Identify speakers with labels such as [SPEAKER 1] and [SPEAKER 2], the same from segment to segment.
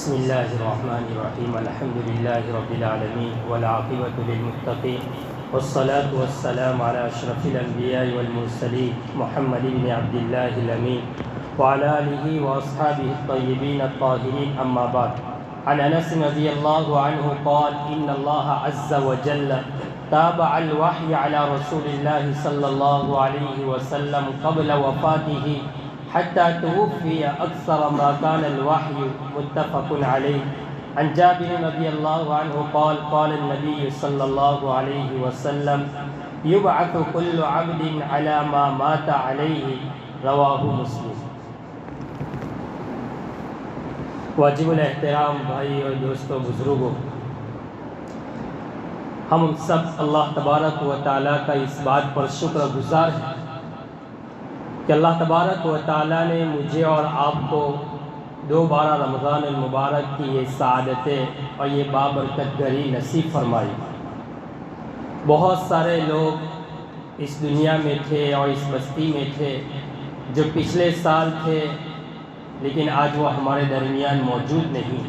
[SPEAKER 1] بسم الله الرحمن الرحيم الحمد لله رب العالمين والعاقبة للمتقين والصلاة والسلام على أشرف الأنبياء والمرسلين محمد بن عبد الله الأمين وعلى آله وأصحابه الطيبين الطاهرين أما بعد. عن أنس رضي الله عنه قال إن الله عز وجل تابع الوحي على رسول الله صلى الله عليه وسلم قبل وفاته حتى توفي أكثر ما كان الوحي متفق عليه. عن جابر رضي الله عنه قال قال النبي صلى الله عليه وسلم يبعث كل عبد على ما مات عليه رواه مسلم. واجب الاحترام بھائی اور دوستوں بزرگوں، ہم سب اللہ تبارک و تعالیٰ کا اس بات پر شکر گزار ہیں کہ اللہ تبارک و تعالیٰ نے مجھے اور آپ کو دوبارہ رمضان المبارک کی یہ سعادتیں اور یہ بابرکت گھڑی نصیب فرمائی. بہت سارے لوگ اس دنیا میں تھے اور اس بستی میں تھے جو پچھلے سال تھے لیکن آج وہ ہمارے درمیان موجود نہیں.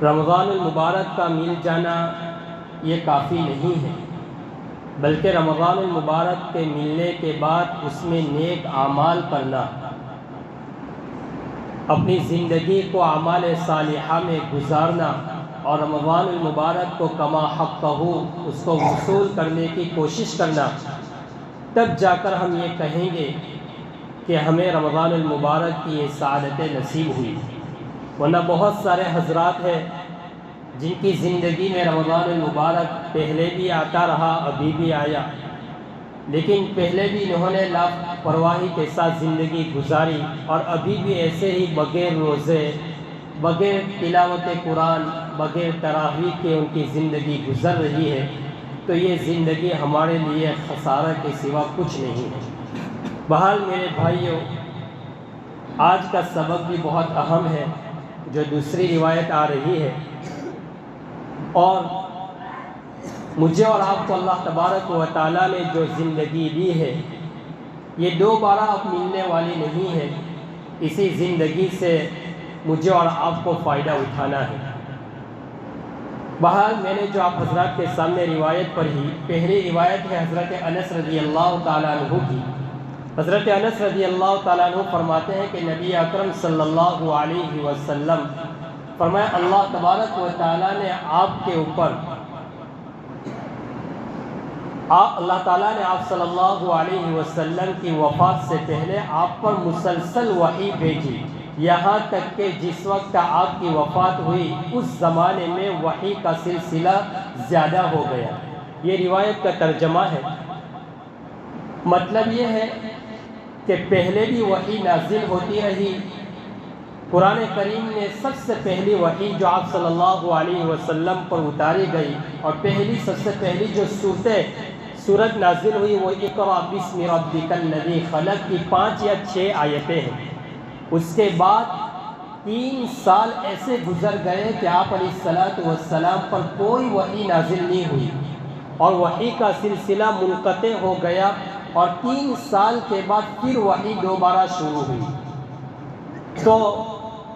[SPEAKER 1] رمضان المبارک کا مل جانا یہ کافی نہیں ہے، بلکہ رمضان المبارک کے ملنے کے بعد اس میں نیک اعمال کرنا، اپنی زندگی کو اعمال صالحہ میں گزارنا اور رمضان المبارک کو کما حقہ اس کو وصول کرنے کی کوشش کرنا، تب جا کر ہم یہ کہیں گے کہ ہمیں رمضان المبارک کی یہ سعادتیں نصیب ہوئی. ورنہ بہت سارے حضرات ہیں جن کی زندگی میں رمضان المبارک پہلے بھی آتا رہا، ابھی بھی آیا، لیکن پہلے بھی انہوں نے لاپرواہی کے ساتھ زندگی گزاری اور ابھی بھی ایسے ہی بغیر روزے، بغیر تلاوت قرآن، بغیر تراویح کے ان کی زندگی گزر رہی ہے. تو یہ زندگی ہمارے لیے خسارہ کے سوا کچھ نہیں ہے. بہرحال میرے بھائیوں، آج کا سبق بھی بہت اہم ہے جو دوسری روایت آ رہی ہے، اور مجھے اور آپ کو اللہ تبارک و تعالیٰ نے جو زندگی دی ہے یہ دوبارہ اب ملنے والی نہیں ہے. اسی زندگی سے مجھے اور آپ کو فائدہ اٹھانا ہے. بہرحال میں نے جو آپ حضرات کے سامنے روایت پڑھی، پہلی روایت ہے حضرت انس رضی اللہ تعالیٰ عنہ کی. حضرت انس رضی اللہ تعالیٰ عنہ فرماتے ہیں کہ نبی اکرم صلی اللہ علیہ وسلم فرمایا اللہ تبارک و تعالیٰ نے آپ کے اوپر اللہ تعالیٰ نے آپ صلی اللہ علیہ وسلم کی وفات سے پہلے آپ پر مسلسل وحی بھیجی، یہاں تک کہ جس وقت آپ کی وفات ہوئی اس زمانے میں وحی کا سلسلہ زیادہ ہو گیا. یہ روایت کا ترجمہ ہے. مطلب یہ ہے کہ پہلے بھی وحی نازل ہوتی رہی. قرآن کریم نے سب سے پہلی وحی جو آپ صلی اللہ علیہ وسلم پر اتاری گئی اور سب سے پہلی جو سورت نازل ہوئی وہ اقرأ بسم ربک الذی خلق کی 5 یا 6 آیتیں ہیں. اس کے بعد 3 سال ایسے گزر گئے کہ آپ علیہ الصلاۃ والسلام پر کوئی وحی نازل نہیں ہوئی اور وحی کا سلسلہ منقطع ہو گیا، اور 3 سال کے بعد پھر وحی دوبارہ شروع ہوئی. تو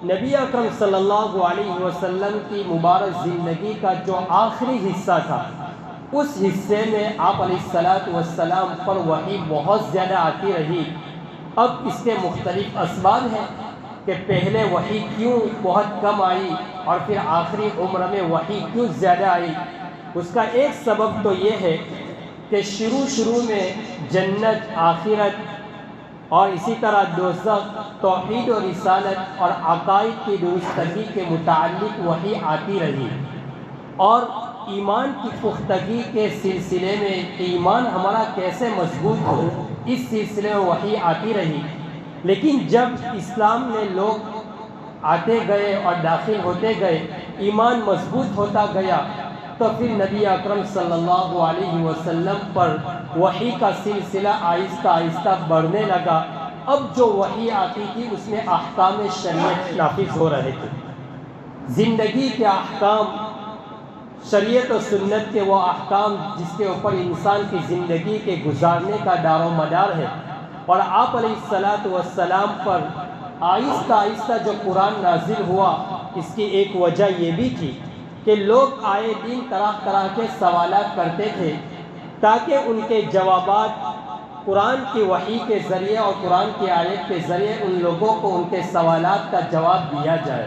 [SPEAKER 1] نبی اکرم صلی اللہ علیہ وسلم کی مبارک زندگی کا جو آخری حصہ تھا اس حصے میں آپ علیہ الصلاۃ والسلام پر وحی بہت زیادہ آتی رہی. اب اس کے مختلف اسباب ہیں کہ پہلے وحی کیوں بہت کم آئی اور پھر آخری عمر میں وحی کیوں زیادہ آئی. اس کا ایک سبب تو یہ ہے کہ شروع میں جنت، آخرت اور اسی طرح دوزخ، توحید و رسالت اور عقائد کی درستگی کے متعلق وحی آتی رہی، اور ایمان کی پختگی کے سلسلے میں ایمان ہمارا کیسے مضبوط ہو اس سلسلے میں وحی آتی رہی. لیکن جب اسلام میں لوگ آتے گئے اور داخل ہوتے گئے، ایمان مضبوط ہوتا گیا، تو پھر نبی اکرم صلی اللہ علیہ وسلم پر وحی کا سلسلہ آہستہ آہستہ بڑھنے لگا. اب جو وحی آتی تھی اس میں احکام شریعت نافذ ہو رہے تھے. زندگی کے احکام، شریعت و سنت کے وہ احکام جس کے اوپر انسان کی زندگی کے گزارنے کا دار و مدار ہے، اور آپ علیہ الصلاۃ والسلام پر آہستہ آہستہ جو قرآن نازل ہوا اس کی ایک وجہ یہ بھی تھی کہ لوگ آئے دن طرح طرح کے سوالات کرتے تھے تاکہ ان کے جوابات قرآن کی وحی کے ذریعے اور قرآن کی آیت کے ذریعے ان لوگوں کو ان کے سوالات کا جواب دیا جائے۔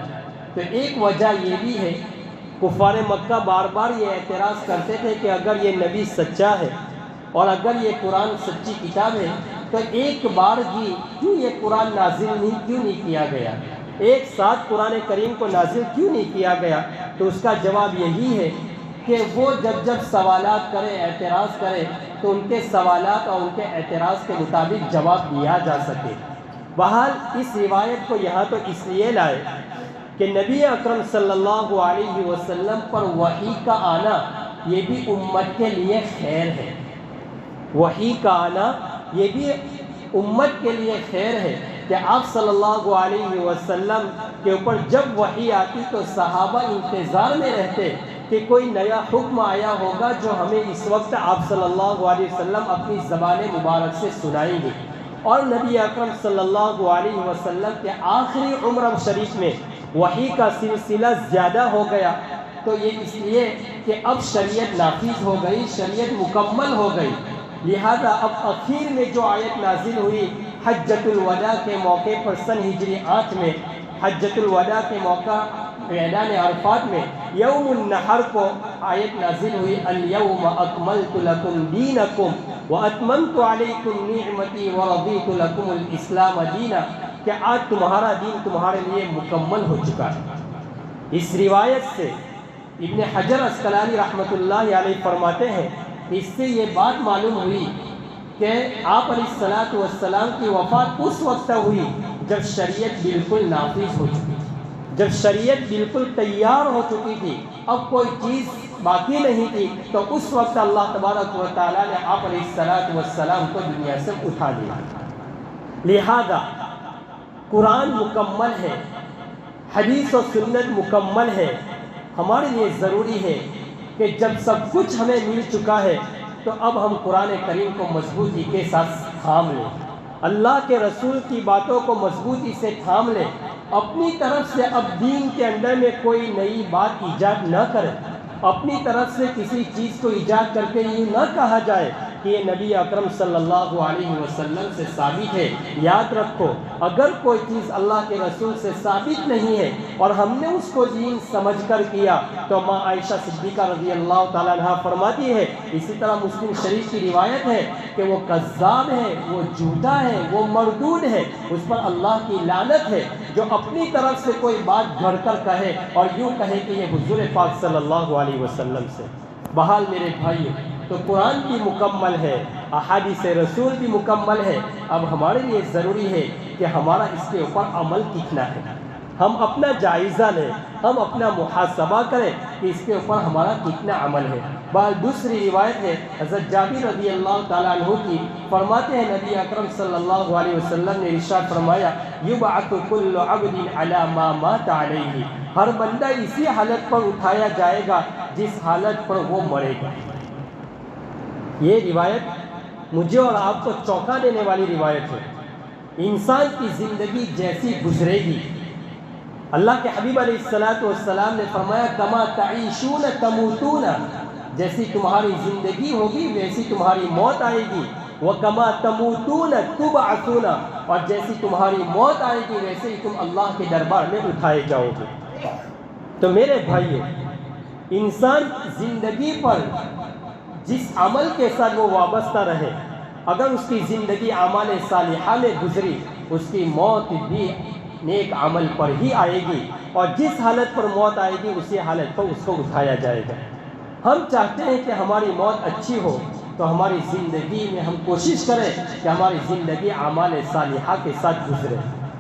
[SPEAKER 1] تو ایک وجہ یہ بھی ہے، کفار مکہ بار بار یہ اعتراض کرتے تھے کہ اگر یہ نبی سچا ہے اور اگر یہ قرآن سچی کتاب ہے تو ایک بار ہی کیوں یہ قرآن نازل کیوں نہیں کیا گیا، ایک ساتھ قرآن کریم کو نازل کیوں نہیں کیا گیا؟ تو اس کا جواب یہی ہے کہ وہ جب سوالات کرے، اعتراض کرے، تو ان کے سوالات اور ان کے اعتراض کے مطابق جواب دیا جا سکے۔ بہرحال اس روایت کو یہاں تو اس لیے لائے کہ نبی اکرم صلی اللہ علیہ وسلم پر وحی کا آنا یہ بھی امت کے لیے خیر ہے، وحی کا آنا یہ بھی امت کے لیے خیر ہے کہ آپ صلی اللہ علیہ وسلم کے اوپر جب وحی آتی تو صحابہ انتظار میں رہتے کہ کوئی نیا حکم آیا ہوگا جو ہمیں اس وقت آپ صلی اللہ علیہ وسلم اپنی زبان مبارک سے سنائیں گے۔ اور نبی اکرم صلی اللہ علیہ وسلم کے آخری عمر شریف میں وحی کا سلسلہ زیادہ ہو گیا، تو یہ اس لیے کہ اب شریعت نافذ ہو گئی، شریعت مکمل ہو گئی، لہذا اب اخیر میں جو آیت نازل ہوئی حجۃ الوداع کے موقع پر سن ہجری 8 میں، حجۃ الوداع کے موقع اعلان عرفات میں یوم النحر کو آیت نازل ہوئی، الیوم اکملت لکم دینکم واتممت علیکم نعمتی ورضیت لکم الاسلام دینا، کہ آج تمہارا دین تمہارے لیے مکمل ہو چکا ہے۔ اس روایت سے ابن حجر عسقلانی رحمۃ اللہ علیہ فرماتے ہیں کہ اس سے یہ بات معلوم ہوئی کہ آپ علیہ السلام کی وفات اس وقت ہوئی جب شریعت بالکل نافذ ہو چکی تھی، جب شریعت بالکل تیار ہو چکی تھی، اب کوئی چیز باقی نہیں تھی، تو اس وقت اللہ تبارک و تعالیٰ نے آپ علیہ السلام کو دنیا سے اٹھا دیا۔ لہذا قرآن مکمل ہے، حدیث و سنت مکمل ہے، ہمارے لیے ضروری ہے کہ جب سب کچھ ہمیں مل چکا ہے تو اب ہم قرآن کریم کو مضبوطی کے ساتھ تھام لیں، اللہ کے رسول کی باتوں کو مضبوطی سے تھام لیں، اپنی طرف سے اب دین کے اندر میں کوئی نئی بات ایجاد نہ کریں، اپنی طرف سے کسی چیز کو ایجاد کر کے یہ نہ کہا جائے کہ یہ نبی اکرم صلی اللہ علیہ وسلم سے ثابت ہے۔ یاد رکھو، اگر کوئی چیز اللہ کے رسول سے ثابت نہیں ہے اور ہم نے اس کو دین سمجھ کر کیا تو ماں عائشہ صدیقہ رضی اللہ تعالیٰ عنہ فرماتی ہے، اسی طرح مسلم شریف کی روایت ہے کہ وہ کذاب ہے، وہ جھوٹا ہے، وہ مردود ہے، اس پر اللہ کی لعنت ہے جو اپنی طرف سے کوئی بات گھڑ کر کہے اور یوں کہے کہ یہ حضور پاک صلی اللہ علیہ وسلم سے۔ بہرحال میرے بھائیو، تو قرآن بھی مکمل ہے، احادیث رسول بھی مکمل ہے، اب ہمارے لیے ضروری ہے کہ ہمارا اس کے اوپر عمل کتنا ہے، ہم اپنا جائزہ لیں، ہم اپنا محاسبہ کریں کہ اس کے اوپر ہمارا کتنا عمل ہے۔ بہرحال دوسری روایت ہے حضرت جابر رضی اللہ تعالیٰ عنہ کی، فرماتے ہیں نبی اکرم صلی اللہ علیہ وسلم نے ارشاد فرمایا، یبعث کل عبد علی ما مات علیہ، ہر بندہ اسی حالت پر اٹھایا جائے گا جس حالت پر وہ مرے گا۔ یہ روایت مجھے اور آپ کو چونکا دینے والی روایت ہے۔ انسان کی زندگی جیسی گزرے گی، اللہ کے حبیب علیہ السلام نے فرمایا کما تعیشون تموتون، جیسی تمہاری زندگی ہوگی ویسی تمہاری موت آئے گی، وکما تموتون تبعثون، اور جیسی تمہاری موت آئے گی ویسے ہی تم اللہ کے دربار میں اٹھائے جاؤ گے۔ تو میرے بھائیو، انسان زندگی پر جس عمل کے ساتھ وہ وابستہ رہے، اگر اس کی زندگی اعمال صالحہ میں گزری، اس کی موت بھی نیک عمل پر ہی آئے گی، اور جس حالت پر موت آئے گی اسی حالت پر اس کو اٹھایا جائے گا۔ ہم چاہتے ہیں کہ ہماری موت اچھی ہو، تو ہماری زندگی میں ہم کوشش کریں کہ ہماری زندگی اعمال صالحہ کے ساتھ گزرے۔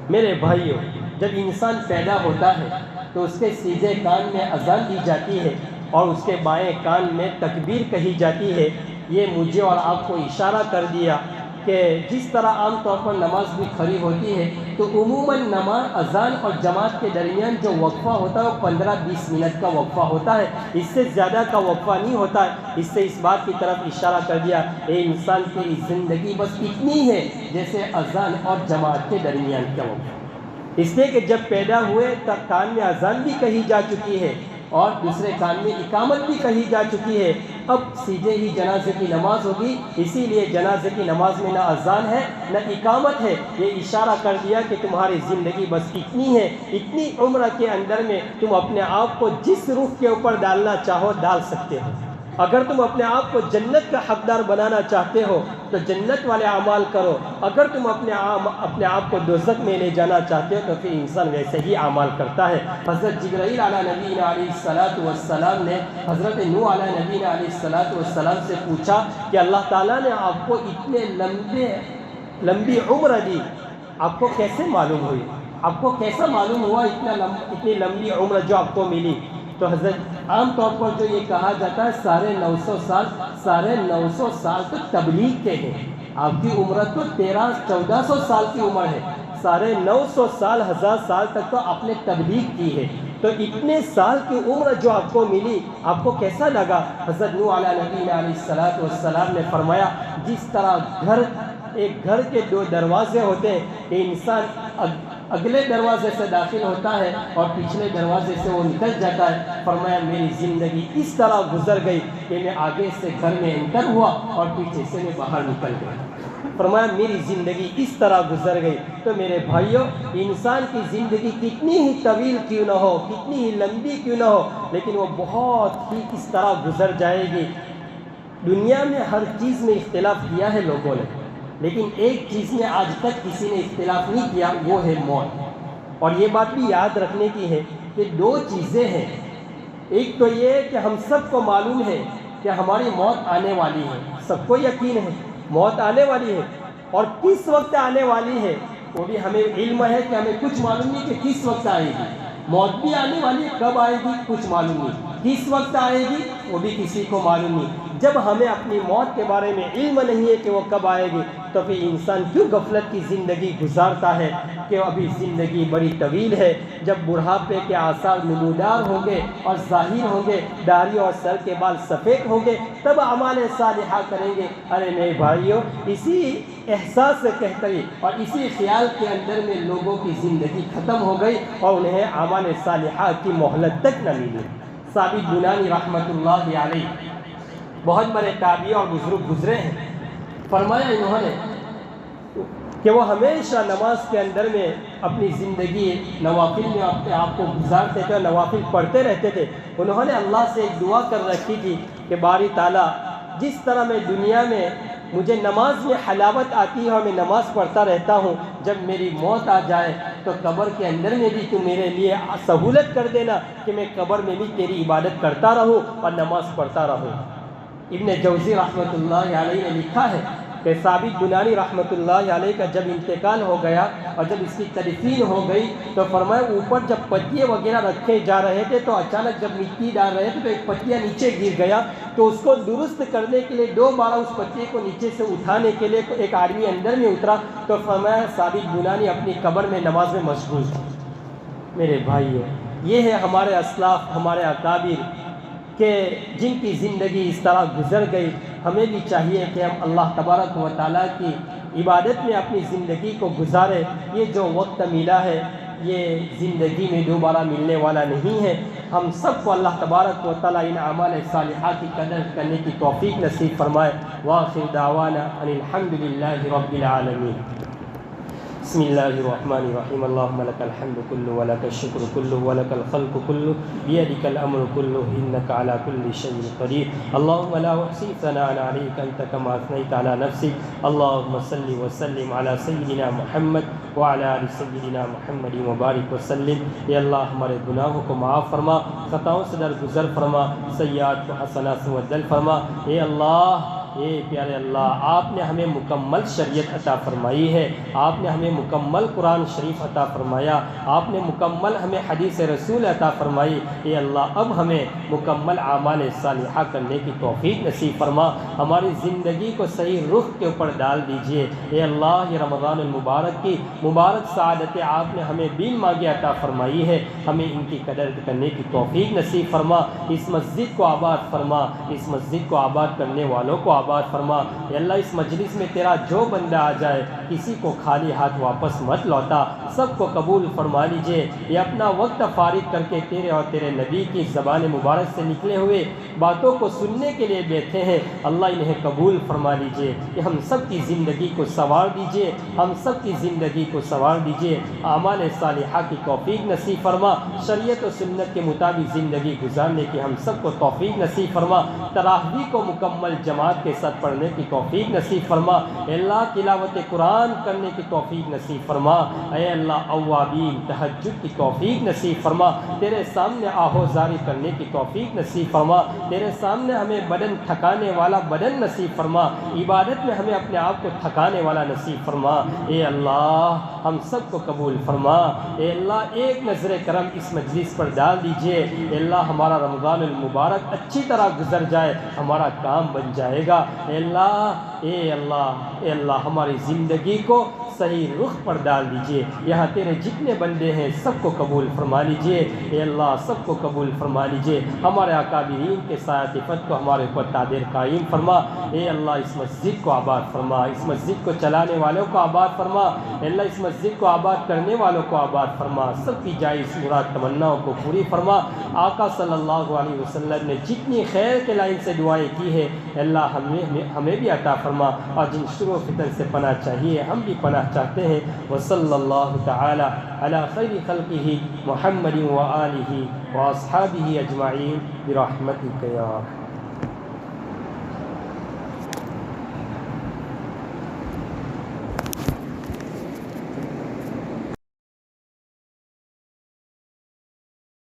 [SPEAKER 1] میرے بھائیو، جب انسان پیدا ہوتا ہے تو اس کے سیدھے کان میں اذان دی جاتی ہے اور اس کے بائیں کان میں تکبیر کہی جاتی ہے۔ یہ مجھے اور آپ کو اشارہ کر دیا کہ جس طرح عام طور پر نماز بھی کھڑی ہوتی ہے تو عموماً نماز اذان اور جماعت کے درمیان جو وقفہ ہوتا ہے وہ 15-20 منٹ کا وقفہ ہوتا ہے، اس سے زیادہ کا وقفہ نہیں ہوتا ہے۔ اس سے اس بات کی طرف اشارہ کر دیا، اے انسان کی زندگی بس اتنی ہے جیسے اذان اور جماعت کے درمیان کا وقفہ۔ اس لیے کہ جب پیدا ہوئے تب کان میں اذان بھی کہی جا چکی ہے اور دوسرے کان میں اقامت بھی کہی جا چکی ہے، اب سیدھے ہی جنازے کی نماز ہوگی۔ اسی لیے جنازے کی نماز میں نہ اذان ہے نہ اقامت ہے، یہ اشارہ کر دیا کہ تمہاری زندگی بس اتنی ہے، اتنی عمر کے اندر میں تم اپنے آپ کو جس رخ کے اوپر ڈالنا چاہو ڈال سکتے ہو۔ اگر تم اپنے آپ کو جنت کا حقدار بنانا چاہتے ہو تو جنت والے اعمال کرو، اگر تم اپنے آپ کو دوزخ میں لے جانا چاہتے ہو تو پھر انسان ویسے ہی اعمال کرتا ہے۔ حضرت جبرائیل علیہ نبینا علیہ السلام نے حضرت نوح علیہ نبینا علیہ السلام سے پوچھا کہ اللہ تعالیٰ نے آپ کو اتنے لمبی عمر دی، آپ کو کیسے معلوم ہوئی؟ آپ کو کیسا معلوم ہوا اتنی لمبی عمر جو آپ کو ملی؟ تو حضرت عام طور پر جو یہ کہا جاتا ہے 950 سال تو تبلیغ کے ہیں، آپ کی عمر تو 1400 سال کی عمر ہے، 950 سال 1000 سال تک تو آپ نے تبلیغ کی ہے، تو اتنے سال کی عمر جو آپ کو ملی آپ کو کیسا لگا؟ حضرت نوح علیہ نبینا علیہ السلام نے فرمایا جس طرح ایک گھر کے 2 دروازے ہوتے ہیں کہ انسان اگلے دروازے سے داخل ہوتا ہے اور پچھلے دروازے سے وہ نکل جاتا ہے، فرمایا میری زندگی اس طرح گزر گئی کہ میں آگے سے گھر میں انٹر ہوا اور پیچھے سے میں باہر نکل گیا، فرمایا میری زندگی اس طرح گزر گئی۔ تو میرے بھائیوں، انسان کی زندگی کتنی ہی طویل کیوں نہ ہو، کتنی ہی لمبی کیوں نہ ہو، لیکن وہ بہت ہی اس طرح گزر جائے گی۔ دنیا میں ہر چیز میں اختلاف کیا ہے لوگوں نے، لیکن ایک چیز میں آج تک کسی نے اختلاف نہیں کیا، وہ ہے موت۔ اور یہ بات بھی یاد رکھنے کی ہے کہ 2 چیزیں ہیں، ایک تو یہ کہ ہم سب کو معلوم ہے کہ ہماری موت آنے والی ہے، سب کو یقین ہے موت آنے والی ہے، اور کس وقت آنے والی ہے وہ بھی ہمیں علم ہے کہ ہمیں کچھ معلوم نہیں کہ کس وقت آئے گی، موت بھی آنے والی ہے، کب آئے گی کچھ معلوم نہیں، کس وقت آئے گی وہ بھی کسی کو معلوم نہیں۔ جب ہمیں اپنی موت کے بارے میں علم نہیں ہے کہ وہ کب آئے گی تو پھر انسان کیوں غفلت کی زندگی گزارتا ہے کہ ابھی زندگی بڑی طویل ہے، جب بڑھاپے کے آثار نمودار ہوں گے اور ظاہر ہوں گے، داڑھی اور سر کے بال سفید ہوں گے، تب اعمال صالحہ کریں گے۔ ارے میرے بھائیوں، اسی احساس سے کہتے ہیں اور اسی خیال کے اندر میں لوگوں کی زندگی ختم ہو گئی اور انہیں اعمال صالحہ کی مہلت تک نہ ملی۔ ثابت بنانی رحمۃ اللہ علیہ بہت بڑے تابعی اور بزرگ گزرے ہیں، فرمایا انہوں نے کہ وہ ہمیشہ نماز کے اندر میں اپنی زندگی نوافل میں اپنے آپ کو گزارتے تھے، نوافل پڑھتے رہتے تھے۔ انہوں نے اللہ سے ایک دعا کر رکھی تھی کہ باری تعالیٰ، جس طرح میں دنیا میں مجھے نماز میں حلاوت آتی ہے اور میں نماز پڑھتا رہتا ہوں، جب میری موت آ جائے تو قبر کے اندر میں بھی تو میرے لیے سہولت کر دینا کہ میں قبر میں بھی تیری عبادت کرتا رہوں اور نماز پڑھتا رہوں۔ ابن جوزی رحمۃ اللہ علیہ نے لکھا ہے کہ ثابت بنانی رحمۃ اللہ علیہ کا جب انتقال ہو گیا اور جب اس کی تدفین ہو گئی تو فرمایا اوپر جب پتیے وغیرہ رکھے جا رہے تھے تو اچانک جب مٹی ڈال رہے تھے تو ایک پتیہ نیچے گر گیا، تو اس کو درست کرنے کے لیے 2 بار اس پتیے کو نیچے سے اٹھانے کے لیے ایک آدمی اندر میں اترا، تو فرمایا ثابت بنانی اپنی قبر میں نماز میں مشغول تھا۔ میرے بھائیوں، یہ ہے ہمارے اسلاف، ہمارے اکابر کہ جن کی زندگی اس طرح گزر گئی۔ ہمیں بھی چاہیے کہ ہم اللہ تبارک و تعالیٰ کی عبادت میں اپنی زندگی کو گزاریں۔ یہ جو وقت ملا ہے یہ زندگی میں دوبارہ ملنے والا نہیں ہے۔ ہم سب کو اللہ تبارک و تعالیٰ ان اعمال صالحہ کی قدر کرنے کی توفیق نصیب فرمائے۔ وآخر دعوانا ان الحمد للہ رب العالمین۔ بسم اللہ الرحمن الرحیم۔ اللہم لک الحمد کلہ ولک الشکر کلہ ولک الخلق کلہ بیدک الامر کلہ انک علی کل شیء قدیر۔ اللہم لا احصی ثناء علیک انت کما اثنیت علی نفسک۔ اللہم صلی وسلم علی سیدنا محمد وعلی آل سیدنا محمد وبارک وسلم۔ اے اللہ ہمارے گناہوں کو معاف فرما، خطاؤں سے درگزر فرما، سیئات کو حسنات سے مبدل فرما۔ اے اللہ، اے پیارے اللہ، آپ نے ہمیں مکمل شریعت عطا فرمائی ہے، آپ نے ہمیں مکمل قرآن شریف عطا فرمایا، آپ نے مکمل ہمیں حدیث رسول عطا فرمائی۔ اے اللہ، اب ہمیں مکمل اعمال صالحہ کرنے کی توفیق نصیب فرما، ہماری زندگی کو صحیح رخ کے اوپر ڈال دیجئے۔ اے اللہ، یہ رمضان المبارک کی مبارک سعادتیں آپ نے ہمیں بن مانگے عطا فرمائی ہے، ہمیں ان کی قدر کرنے کی توفیق نصیب فرما۔ اس مسجد کو آباد فرما، اس مسجد کو آباد کرنے والوں کو آباد فرما۔ اے اللہ اس مجلس میں تیرا جو بندہ آ جائے کسی کو خالی ہاتھ واپس مت لوٹا، سب کو قبول فرما لیجئے۔ یہ اپنا وقت فارغ کر کے تیرے اور تیرے نبی کی زبان مبارک سے نکلے ہوئے باتوں کو سننے کے لیے بیٹھے ہیں، اللہ انہیں قبول فرما لیجئے۔ کہ ہم سب کی زندگی کو سنوار دیجئے، ہم سب کی زندگی کو سنوار دیجئے، اعمال صالحہ کی توفیق نصیب فرما، شریعت و سنت کے مطابق زندگی گزارنے کی ہم سب کو توفیق نصیب فرما، تراویح کو مکمل جماعت کے ساتھ پڑھنے کی توفیق نصیب فرما، اے اللہ تلاوت قرآن کرنے کی توفیق نصیب فرما، اے اللہ اوابین تہجد کی توفیق نصیب فرما، تیرے سامنے آہوزاری کرنے کی توفیق نصیب فرما، تیرے سامنے ہمیں بدن تھکانے والا بدن نصیب فرما، عبادت میں ہمیں اپنے آپ کو تھکانے والا نصیب فرما، اے اللہ ہم سب کو قبول فرما، اے اللہ ایک نظر کرم اس مجلس پر ڈال دیجئے، اے اللہ ہمارا رمضان المبارک اچھی طرح گزر جائے، ہمارا کام بن جائے گا، اے اللہ اے اللہ اے اللہ ہماری زندگی کو صحیح رخ پر ڈال دیجئے، یہاں تیرے جتنے بندے ہیں سب کو قبول فرما لیجئے، اے اللہ سب کو قبول فرما لیجئے، ہمارے اکابرین کے سایہ صفت کو ہمارے اوپر تعدیر قائم فرما، اے اللہ اس مسجد کو آباد فرما، اس مسجد کو چلانے والوں کو آباد فرما، اے اللہ اس مسجد کو آباد کرنے والوں کو آباد فرما، سب کی جائز مراد تمناؤں کو پوری فرما، آقا صلی اللہ علیہ وسلم نے جتنی خیر کے لائن سے دعائیں کی ہے اے اللہ ہمیں بھی عطا فرما، اور جن شر و فتن سے پناہ چاہیے ہم بھی پناہ چاہتے ہیں، وصلی اللہ تعالی علی خیر خلقہ محمد و آلہ و اصحابہ اجمعین برحمتک یا